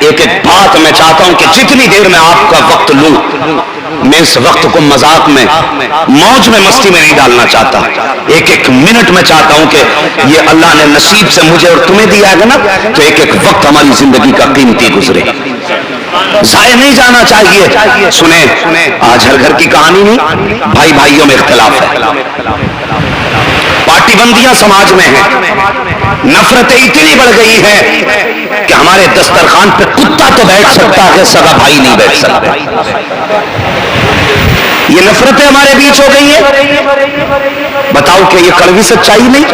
ایک بات میں چاہتا ہوں کہ جتنی دیر میں آپ کا وقت لوں, میں اس وقت کو مذاق میں, موج میں, مستی میں نہیں ڈالنا چاہتا. ایک منٹ میں چاہتا ہوں کہ یہ اللہ نے نصیب سے مجھے اور تمہیں دیا ہے نا, تو ایک وقت ہماری زندگی کا قیمتی گزرے, ضائع نہیں جانا چاہیے. سنیں, آج ہر گھر کی کہانی نہیں, بھائی بھائیوں میں اختلاف ہے, پارٹی بندیاں سماج میں ہیں, نفرتیں اتنی بڑھ گئی ہیں کہ ہمارے دسترخوان پہ کتا تو بیٹھ سکتا ہے, سگا بھائی نہیں بیٹھ سکتا. یہ نفرتیں ہمارے بیچ ہو گئی ہیں. بتاؤ کہ یہ کڑوی سچائی نہیں؟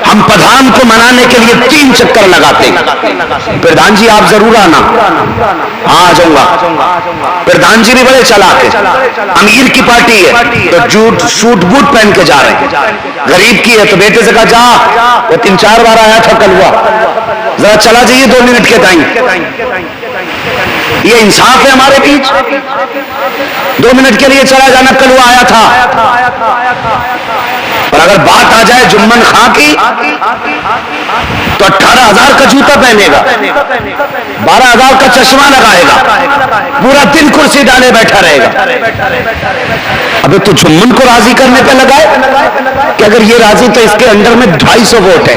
ہم پردھان کو منانے کے لیے 3 چکر لگاتے ہیں. پردھان جی آپ ضرور آنا. ہاں آ جاؤں گا. پردھان جی بھی بڑے چلاک ہیں, امیر کی پارٹی ہے تو جوٹ سوٹ بوٹ پہن کے جا رہے ہیں, غریب کی ہے تو بیٹے سے کہا جا, وہ 3-4 بار آیا تھا کلوا, ذرا چلا جائیے 2 منٹ کے ٹائم. یہ انصاف ہے ہمارے بیچ؟ 2 منٹ کے لیے چلا جانا, کلوا آیا تھا. اور اگر بات آ جائے جمن خاں کی تو 18,000 کا جوتا پہنے گا, 12,000 کا چشمہ لگائے گا, پورا دن کرسی ڈالے بیٹھا رہے گا. ابھی تو جمن کو راضی کرنے پہ لگائے کہ اگر یہ راضی تو اس کے انڈر میں 250 ووٹ ہے.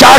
4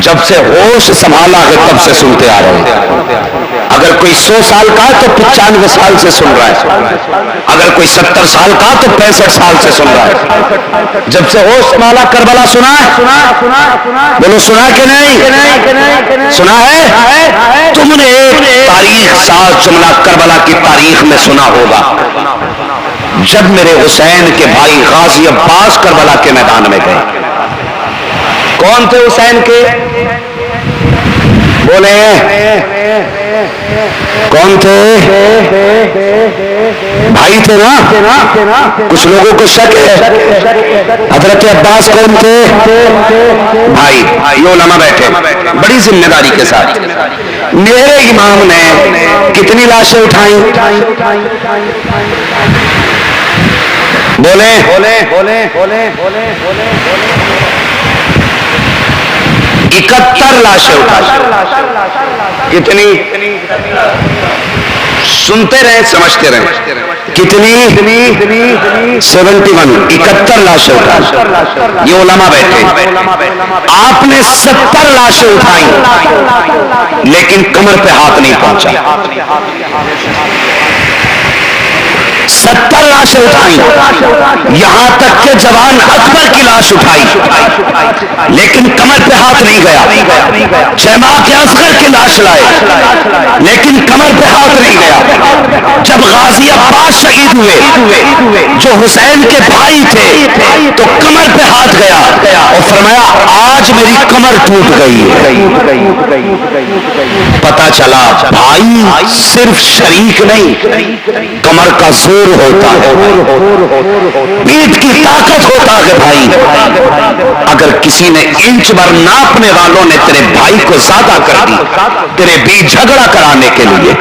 جب سے ہوش سنبھالا ہے تب سے سنتے آ رہے ہیں. اگر کوئی 100 سال کا تو 95 سال سے سن رہا ہے. اگر کوئی 70 سال کا تو 65 سال سے سن رہا ہے. جب سے ہوش سنبھالا کربلا سنا ہے؟ بولو سنا کہ نہیں؟ سنا ہے؟ تم نے ایک تاریخ ساز جملہ کربلا کی تاریخ میں سنا ہوگا جب میرے حسین کے بھائی غازی عباس کربلا کے میدان میں گئے. کون تھے حسین کے؟ بولے کون تھے؟ بھائی تھے نا. کچھ لوگوں کو شک ہے حضرت عباس کون تھے؟ بھائی. یہ علماء بیٹھے بڑی ذمہ داری کے ساتھ. میرے امام نے کتنی لاشیں اٹھائیں؟ بولے 71 لاشیں اٹھائی. کتنی؟ سنتے رہے سمجھتے رہے. کتنی؟ 71. 71 لاشیں اٹھائی. یہ علماء بیٹھے. آپ نے 70 لاشیں اٹھائیں لیکن کمر پہ ہاتھ نہیں پہنچا. 70 لاشیں اٹھائیں یہاں تک کہ جوان اکبر کی لاش اٹھائی لیکن کمر پہ ہاتھ نہیں گیا. چماق اصغر کی لاش لائے لیکن کمر پہ ہاتھ نہیں گیا. جب غازی عباس شہید ہوئے جو حسین کے بھائی تھے تو کمر پہ ہاتھ گیا اور فرمایا آج میری کمر ٹوٹ گئی ہے. پتا چلا بھائی صرف شریک نہیں کمر کا زور ہوتا ہے, پیٹھ کی طاقت ہوتا ہے بھائی. اگر کسی نے انچ بھر ناپنے والوں نے تیرے بھائی کو زیادہ کر دی تیرے بیچ جھگڑا کرانے کے لیے,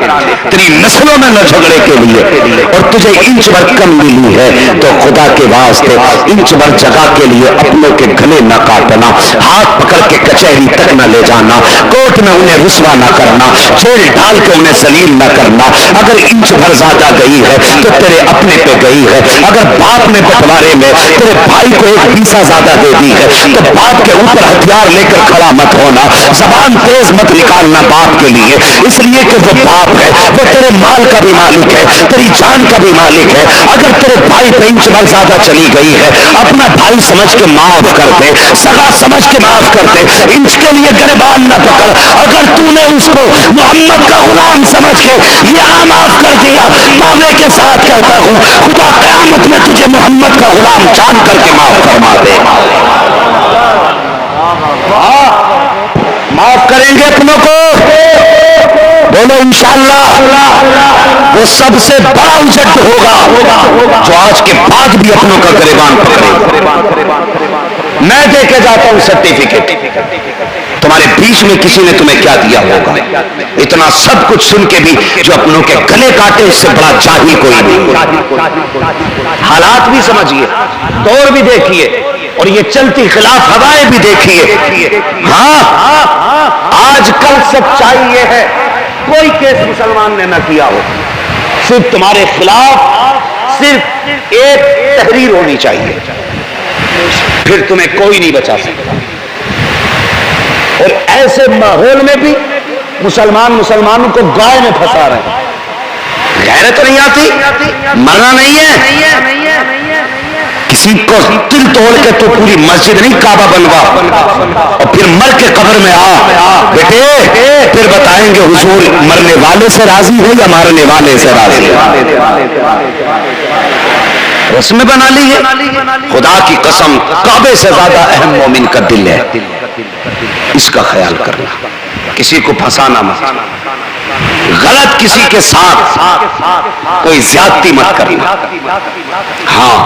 تیری نسلوں میں نہ جھگڑے کے لیے, اور تجھے انچ بھر کم ملی ہے تو خدا کے واسطے انچ بھر جگہ کے لیے اپنوں کے گلے نہ کاٹنا, ہاتھ پکڑ کے کچہری تک نہ لے جانا, کوٹ میں انہیں رسوا نہ کرنا, جیل ڈال کے انہیں ذلیل نہ کرنا. اگر انچ بھر زیادہ گئی ہے تو تیرے اپنے پہ گئی ہے. اگر باپ نے بٹوارے میں تیرے بھائی کو ایک پیسہ زیادہ دے دی ہے تو باپ کے اوپر ہتھیار لے کر کھڑا مت ہونا, زبان تیز مت نکالنا باپ کے لیے, اس لیے کہ وہ باپ ہے, وہ تیرے مال کا بھی مالک ہے, تیری جان کا بھی مالک ہے. اگر تیرے بھائی پہ انچ بھر زیادہ چلی گئی ہے اپنا بھائی سمجھ کے معاف کر دے, سگا سمجھ کے معاف کر دے, انچ کے لیے گریبان نہ پکڑ. اگر تو نے اس کو محمد کا غلام سمجھ کے یہاں معاف کر دیا دعوے کے ساتھ کہتا ہوں خدا قیامت میں تجھے محمد کا غلام جان کر کے معاف فرما دے. معاف کریں گے اپنوں کو, بولو انشاءاللہ وہ سب سے بڑا اجٹ ہوگا جو آج کے بعد بھی اپنوں کا گریبان پکڑے. میں دے کے جاتا ہوں سرٹیفکیٹ, تمہارے بیچ میں کسی نے تمہیں کیا دیا ہوگا. اتنا سب کچھ سن کے بھی جو اپنوں کے گلے کاٹے اس سے بڑا جاہل کوئی نہیں. حالات بھی سمجھیے, دور بھی دیکھیے, اور یہ چلتی خلاف ہوائیں بھی دیکھیے. ہاں آج کل سچائی یہ ہے کوئی کیس مسلمان نے نہ کیا ہو, صرف تمہارے خلاف صرف ایک تحریر ہونی چاہیے, پھر تمہیں کوئی نہیں بچا سکتا. اور ایسے ماحول میں بھی مسلمانوں کو گائے میں پھنسا رہے ہیں. غیرت نہیں آتی, مرنا نہیں ہے. کسی کو دل توڑ کے تو پوری مسجد نہیں کعبہ بنوا اور پھر مر کے قبر میں آ بیٹے, پھر بتائیں گے حضور مرنے والے سے راضی ہے یا مارنے والے سے راضی ہے. رسم بنا لی ہے. خدا کی قسم کعبے سے زیادہ اہم مومن کا دل ہے, اس کا خیال کرنا, کسی کو پھنسانا مت, غلط کسی کے ساتھ کوئی زیادتی مت کرنا. ہاں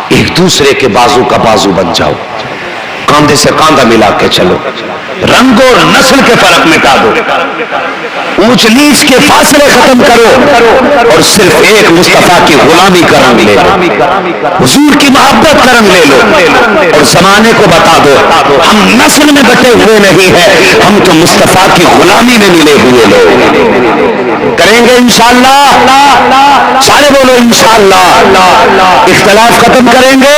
ایک دوسرے کے بازو کا بازو بن جاؤ, کاندھے سے کاندھا ملا کے چلو, رنگ اور نسل کے فرق مٹا دو, اونچ نیچ کے فاصلے ختم کرو اور صرف ایک مصطفیٰ کی غلامی کا رنگ لے لو, حضور کی محبت کا رنگ لے لو, اور زمانے کو بتا دو ہم نسل میں بٹے ہوئے نہیں ہیں, ہم تو مصطفیٰ کی غلامی میں ملے ہوئے لوگ. کریں گے انشاءاللہ, سارے بولو انشاءاللہ. اختلاف ختم کریں گے.